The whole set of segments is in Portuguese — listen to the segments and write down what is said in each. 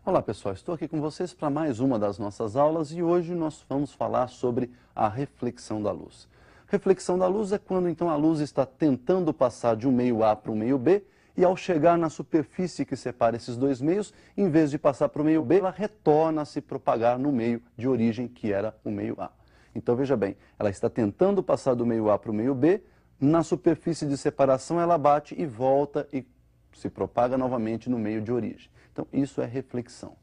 Olá pessoal, estou aqui com vocês para mais uma das nossas aulas e hoje nós vamos falar sobre a reflexão da luz. Reflexão da luz é quando então a luz está tentando passar de um meio A para um meio B e ao chegar na superfície que separa esses dois meios, em vez de passar para o meio B, ela retorna a se propagar no meio de origem que era o meio A. Então veja bem, ela está tentando passar do meio A para o meio B, na superfície de separação ela bate e volta e se propaga novamente no meio de origem. Então, isso é reflexão.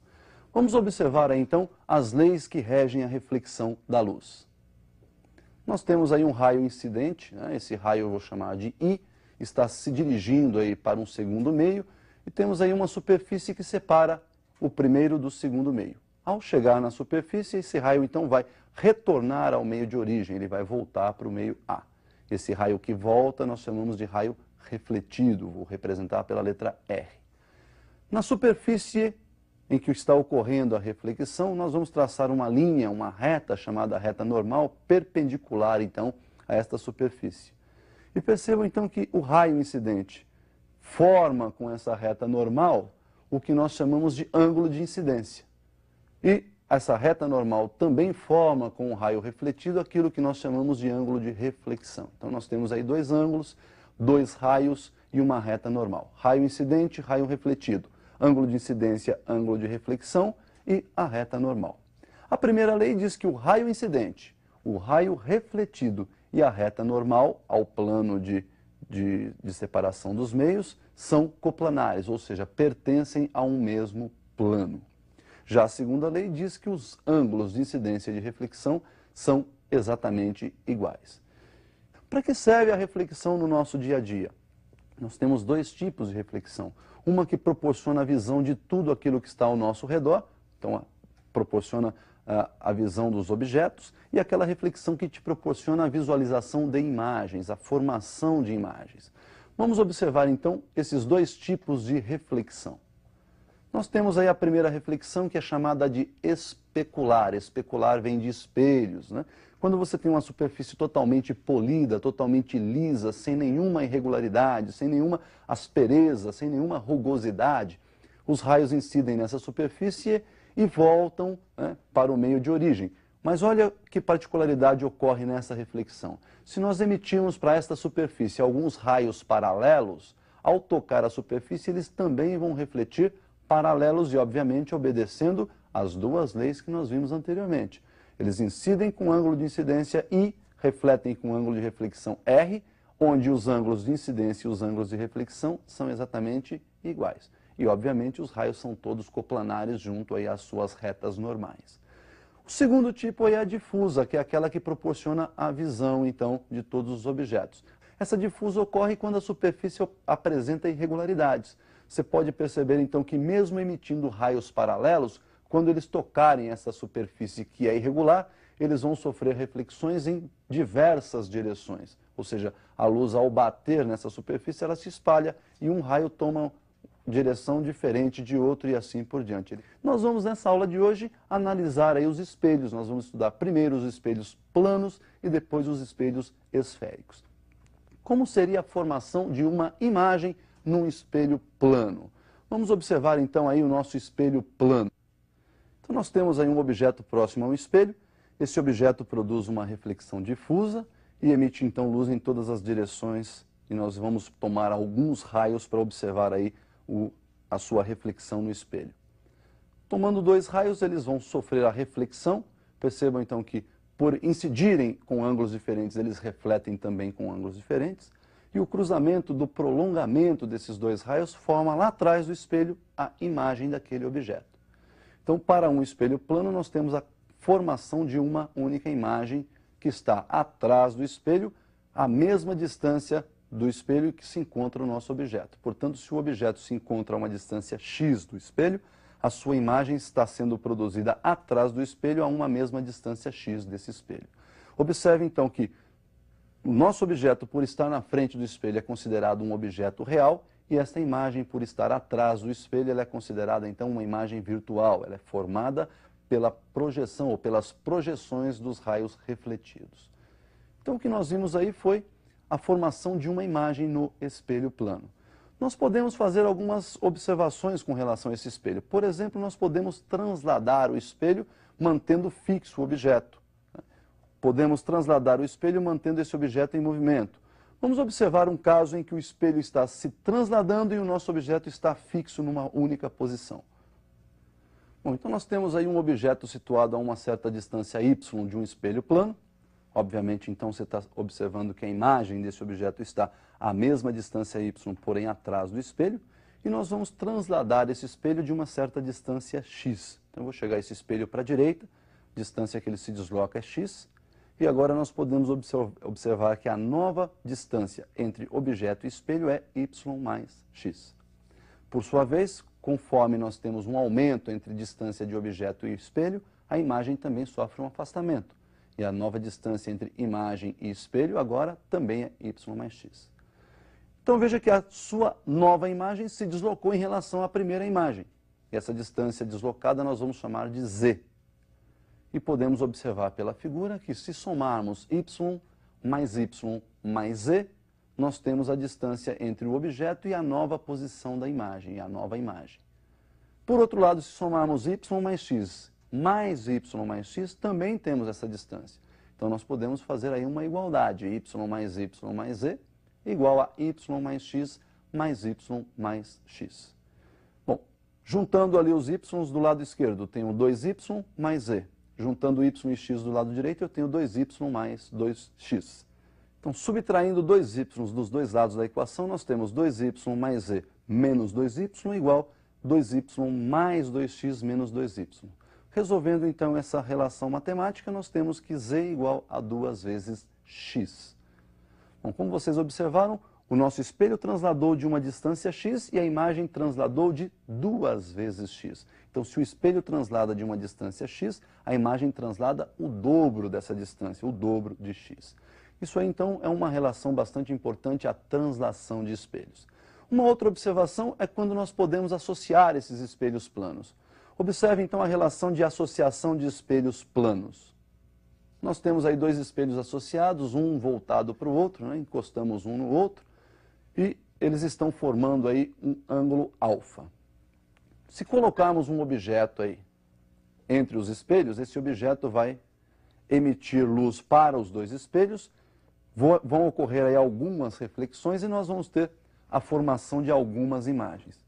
Vamos observar aí, então, as leis que regem a reflexão da luz. Nós temos aí um raio incidente, né? Esse raio eu vou chamar de I, está se dirigindo aí para um segundo meio, e temos aí uma superfície que separa o primeiro do segundo meio. Ao chegar na superfície, esse raio então vai retornar ao meio de origem, ele vai voltar para o meio A. Esse raio que volta nós chamamos de raio refletido, vou representar pela letra R. Na superfície em que está ocorrendo a reflexão, nós vamos traçar uma linha, uma reta chamada reta normal, perpendicular então a esta superfície. E percebam então que o raio incidente forma com essa reta normal o que nós chamamos de ângulo de incidência. E essa reta normal também forma com o raio refletido aquilo que nós chamamos de ângulo de reflexão. Então nós temos aí dois ângulos, dois raios e uma reta normal. Raio incidente, raio refletido. Ângulo de incidência, ângulo de reflexão e a reta normal. A primeira lei diz que o raio incidente, o raio refletido e a reta normal, ao plano de separação dos meios, são coplanares, ou seja, pertencem a um mesmo plano. Já a segunda lei diz que os ângulos de incidência e de reflexão são exatamente iguais. Para que serve a reflexão no nosso dia a dia? Nós temos dois tipos de reflexão. Uma que proporciona a visão de tudo aquilo que está ao nosso redor, então proporciona a visão dos objetos, e aquela reflexão que te proporciona a visualização de imagens, a formação de imagens. Vamos observar então esses dois tipos de reflexão. Nós temos aí a primeira reflexão que é chamada de especular. Especular vem de espelhos, né? Quando você tem uma superfície totalmente polida, totalmente lisa, sem nenhuma irregularidade, sem nenhuma aspereza, sem nenhuma rugosidade, os raios incidem nessa superfície e voltam, né, para o meio de origem. Mas olha que particularidade ocorre nessa reflexão. Se nós emitirmos para esta superfície alguns raios paralelos, ao tocar a superfície eles também vão refletir paralelos e, obviamente, obedecendo às duas leis que nós vimos anteriormente. Eles incidem com ângulo de incidência I, refletem com ângulo de reflexão R, onde os ângulos de incidência e os ângulos de reflexão são exatamente iguais. E, obviamente, os raios são todos coplanares junto aí às suas retas normais. O segundo tipo aí é a difusa, que é aquela que proporciona a visão, então, de todos os objetos. Essa difusa ocorre quando a superfície apresenta irregularidades. Você pode perceber, então, que mesmo emitindo raios paralelos, quando eles tocarem essa superfície que é irregular, eles vão sofrer reflexões em diversas direções. Ou seja, a luz ao bater nessa superfície, ela se espalha e um raio toma direção diferente de outro e assim por diante. Nós vamos nessa aula de hoje analisar aí os espelhos. Nós vamos estudar primeiro os espelhos planos e depois os espelhos esféricos. Como seria a formação de uma imagem num espelho plano? Vamos observar então aí o nosso espelho plano. Então nós temos aí um objeto próximo ao espelho, esse objeto produz uma reflexão difusa e emite então luz em todas as direções e nós vamos tomar alguns raios para observar aí a sua reflexão no espelho. Tomando dois raios, eles vão sofrer a reflexão, percebam então que por incidirem com ângulos diferentes, eles refletem também com ângulos diferentes, e o cruzamento do prolongamento desses dois raios forma lá atrás do espelho a imagem daquele objeto. Então, para um espelho plano, nós temos a formação de uma única imagem que está atrás do espelho, à mesma distância do espelho que se encontra o nosso objeto. Portanto, se o objeto se encontra a uma distância x do espelho, a sua imagem está sendo produzida atrás do espelho a uma mesma distância x desse espelho. Observe, então, que o nosso objeto, por estar na frente do espelho, é considerado um objeto real, e esta imagem, por estar atrás do espelho, ela é considerada, então, uma imagem virtual. Ela é formada pela projeção ou pelas projeções dos raios refletidos. Então, o que nós vimos aí foi a formação de uma imagem no espelho plano. Nós podemos fazer algumas observações com relação a esse espelho. Por exemplo, nós podemos transladar o espelho mantendo fixo o objeto. Podemos transladar o espelho mantendo esse objeto em movimento. Vamos observar um caso em que o espelho está se transladando e o nosso objeto está fixo numa única posição. Bom, então nós temos aí um objeto situado a uma certa distância y de um espelho plano. Obviamente, então, você está observando que a imagem desse objeto está à mesma distância y, porém atrás do espelho. E nós vamos transladar esse espelho de uma certa distância x. Então, eu vou chegar esse espelho para a direita, distância que ele se desloca é x. E agora nós podemos observar que a nova distância entre objeto e espelho é y mais x. Por sua vez, conforme nós temos um aumento entre distância de objeto e espelho, a imagem também sofre um afastamento. E a nova distância entre imagem e espelho agora também é y mais x. Então veja que a sua nova imagem se deslocou em relação à primeira imagem. E essa distância deslocada nós vamos chamar de z. E podemos observar pela figura que se somarmos y mais z, nós temos a distância entre o objeto e a nova posição da imagem, a nova imagem. Por outro lado, se somarmos y mais x, mais x, também temos essa distância. Então, nós podemos fazer aí uma igualdade, y mais z, igual a y mais x mais x. Bom, juntando ali os y do lado esquerdo, eu tenho 2y mais z. Juntando y e x do lado direito, eu tenho 2y mais 2x. Então, subtraindo 2y dos dois lados da equação, nós temos 2y mais z menos 2y igual 2y mais 2x menos 2y. Resolvendo, então, essa relação matemática, nós temos que z igual a 2 vezes x. Bom, como vocês observaram, o nosso espelho transladou de uma distância x e a imagem transladou de 2 vezes x. Então, se o espelho translada de uma distância x, a imagem translada o dobro dessa distância, o dobro de x. Isso aí, então, é uma relação bastante importante, a translação de espelhos. Uma outra observação é quando nós podemos associar esses espelhos planos. Observe, então, a relação de associação de espelhos planos. Nós temos aí dois espelhos associados, um voltado para o outro, né? Encostamos um no outro, e eles estão formando aí um ângulo alfa. Se colocarmos um objeto aí entre os espelhos, esse objeto vai emitir luz para os dois espelhos, vão ocorrer aí algumas reflexões e nós vamos ter a formação de algumas imagens.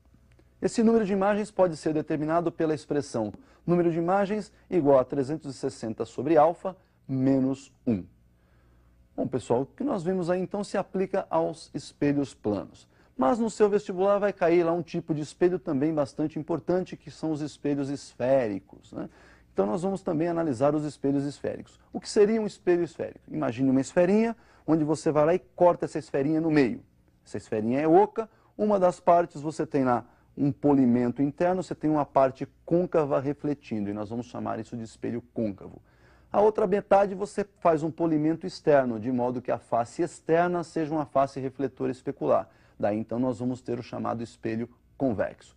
Esse número de imagens pode ser determinado pela expressão número de imagens igual a 360 sobre alfa menos 1. Bom, pessoal, o que nós vimos aí então se aplica aos espelhos planos. Mas no seu vestibular vai cair lá um tipo de espelho também bastante importante, que são os espelhos esféricos, né? Então nós vamos também analisar os espelhos esféricos. O que seria um espelho esférico? Imagine uma esferinha, onde você vai lá e corta essa esferinha no meio. Essa esferinha é oca, uma das partes você tem lá um polimento interno, você tem uma parte côncava refletindo, e nós vamos chamar isso de espelho côncavo. A outra metade você faz um polimento externo, de modo que a face externa seja uma face refletora especular. Daí então nós vamos ter o chamado espelho convexo.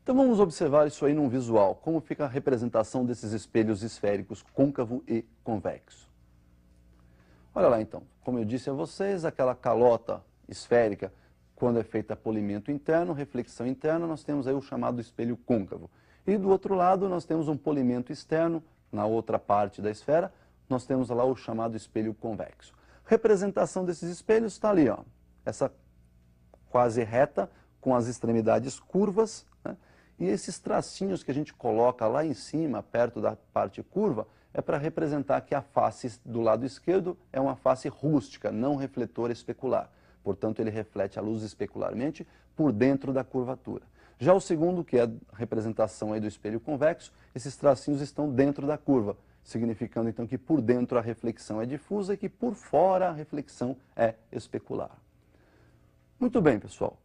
Então vamos observar isso aí num visual, como fica a representação desses espelhos esféricos côncavo e convexo. Olha lá então, como eu disse a vocês, aquela calota esférica, quando é feita polimento interno, reflexão interna, nós temos aí o chamado espelho côncavo. E do outro lado nós temos um polimento externo, na outra parte da esfera, nós temos lá o chamado espelho convexo. Representação desses espelhos está ali, ó, essa quase reta, com as extremidades curvas, né? E esses tracinhos que a gente coloca lá em cima, perto da parte curva, é para representar que a face do lado esquerdo é uma face rústica, não refletora especular. Portanto, ele reflete a luz especularmente por dentro da curvatura. Já o segundo, que é a representação aí do espelho convexo, esses tracinhos estão dentro da curva, significando então que por dentro a reflexão é difusa e que por fora a reflexão é especular. Muito bem, pessoal.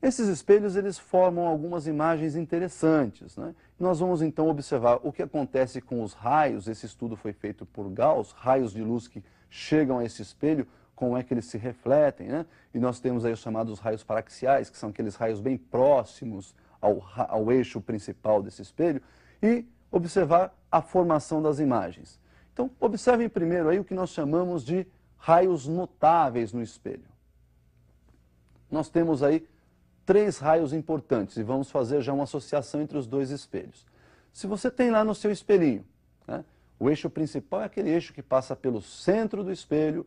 Esses espelhos eles formam algumas imagens interessantes, né? Nós vamos então observar o que acontece com os raios. Esse estudo foi feito por Gauss, raios de luz que chegam a esse espelho, como é que eles se refletem, né? E nós temos aí os chamados raios paraxiais, que são aqueles raios bem próximos ao eixo principal desse espelho, e observar a formação das imagens. Então, observem primeiro aí o que nós chamamos de raios notáveis no espelho. Nós temos aí três raios importantes e vamos fazer já uma associação entre os dois espelhos. Se você tem lá no seu espelhinho, né, o eixo principal é aquele eixo que passa pelo centro do espelho,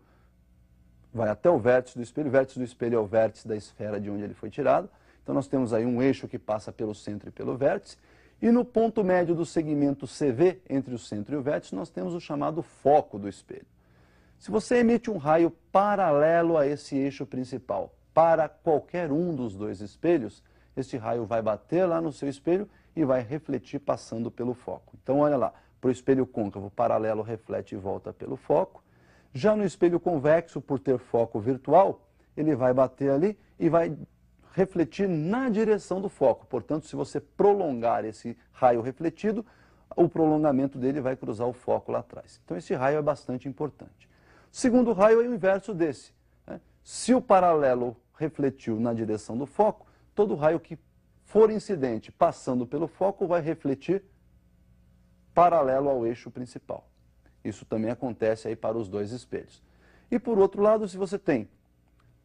vai até o vértice do espelho é o vértice da esfera de onde ele foi tirado. Então nós temos aí um eixo que passa pelo centro e pelo vértice, e no ponto médio do segmento CV, entre o centro e o vértice, nós temos o chamado foco do espelho. Se você emite um raio paralelo a esse eixo principal para qualquer um dos dois espelhos, este raio vai bater lá no seu espelho e vai refletir passando pelo foco. Então olha lá, para o espelho côncavo, paralelo reflete e volta pelo foco. Já no espelho convexo, por ter foco virtual, ele vai bater ali e vai refletir na direção do foco. Portanto, se você prolongar esse raio refletido, o prolongamento dele vai cruzar o foco lá atrás. Então esse raio é bastante importante. O segundo raio é o inverso desse, né? Se o paralelo refletiu na direção do foco, todo raio que for incidente passando pelo foco vai refletir paralelo ao eixo principal. Isso também acontece aí para os dois espelhos. E por outro lado, se você tem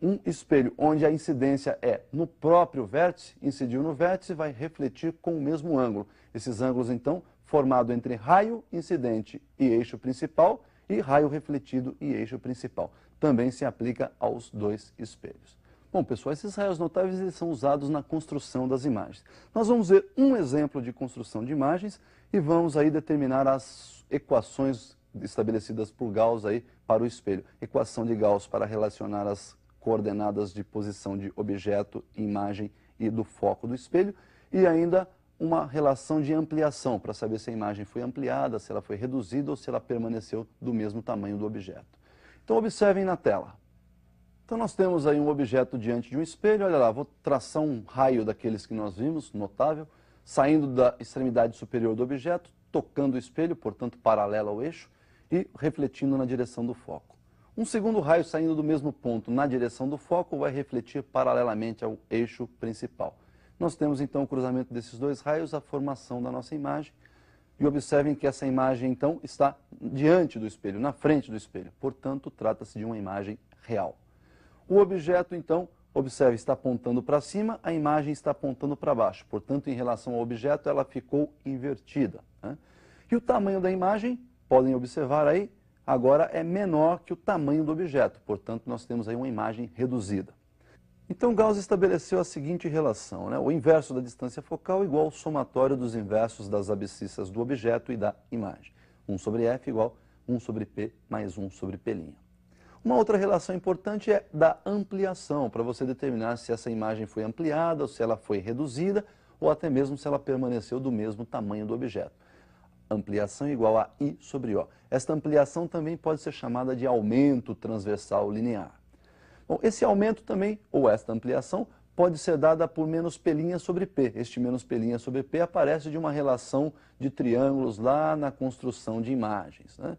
um espelho onde a incidência é no próprio vértice, incidiu no vértice, vai refletir com o mesmo ângulo. Esses ângulos, então, formado entre raio incidente e eixo principal, e raio refletido e eixo principal. Também se aplica aos dois espelhos. Bom, pessoal, esses raios notáveis eles são usados na construção das imagens. Nós vamos ver um exemplo de construção de imagens e vamos aí determinar as equações estabelecidas por Gauss aí para o espelho. Equação de Gauss para relacionar as coordenadas de posição de objeto, imagem e do foco do espelho, e ainda uma relação de ampliação, para saber se a imagem foi ampliada, se ela foi reduzida ou se ela permaneceu do mesmo tamanho do objeto. Então observem na tela. Então nós temos aí um objeto diante de um espelho, olha lá, vou traçar um raio daqueles que nós vimos, notável, saindo da extremidade superior do objeto, tocando o espelho, portanto paralelo ao eixo, e refletindo na direção do foco. Um segundo raio saindo do mesmo ponto na direção do foco vai refletir paralelamente ao eixo principal. Nós temos então o cruzamento desses dois raios, a formação da nossa imagem. E observem que essa imagem então está diante do espelho, na frente do espelho. Portanto, trata-se de uma imagem real. O objeto então, observe, está apontando para cima, a imagem está apontando para baixo. Portanto, em relação ao objeto, ela ficou invertida, né? E o tamanho da imagem, podem observar aí, agora é menor que o tamanho do objeto, portanto nós temos aí uma imagem reduzida. Então Gauss estabeleceu a seguinte relação, né? O inverso da distância focal igual ao somatório dos inversos das abscissas do objeto e da imagem. 1 sobre f igual 1 sobre p mais 1 sobre p'. Uma outra relação importante é da ampliação, para você determinar se essa imagem foi ampliada ou se ela foi reduzida, ou até mesmo se ela permaneceu do mesmo tamanho do objeto. Ampliação igual a I sobre O. Esta ampliação também pode ser chamada de aumento transversal linear. Bom, esse aumento também, ou esta ampliação, pode ser dada por menos P' sobre P. Este menos P' sobre P aparece de uma relação de triângulos lá na construção de imagens, né?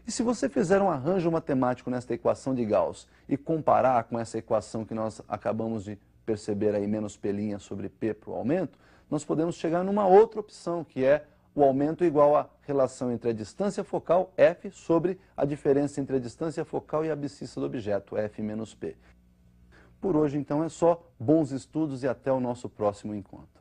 E se você fizer um arranjo matemático nesta equação de Gauss e comparar com essa equação que nós acabamos de perceber aí, menos P' sobre P para o aumento, nós podemos chegar numa outra opção, que é o aumento igual à relação entre a distância focal, f, sobre a diferença entre a distância focal e a abscissa do objeto, f menos p. Por hoje, então, é só. Bons estudos e até o nosso próximo encontro.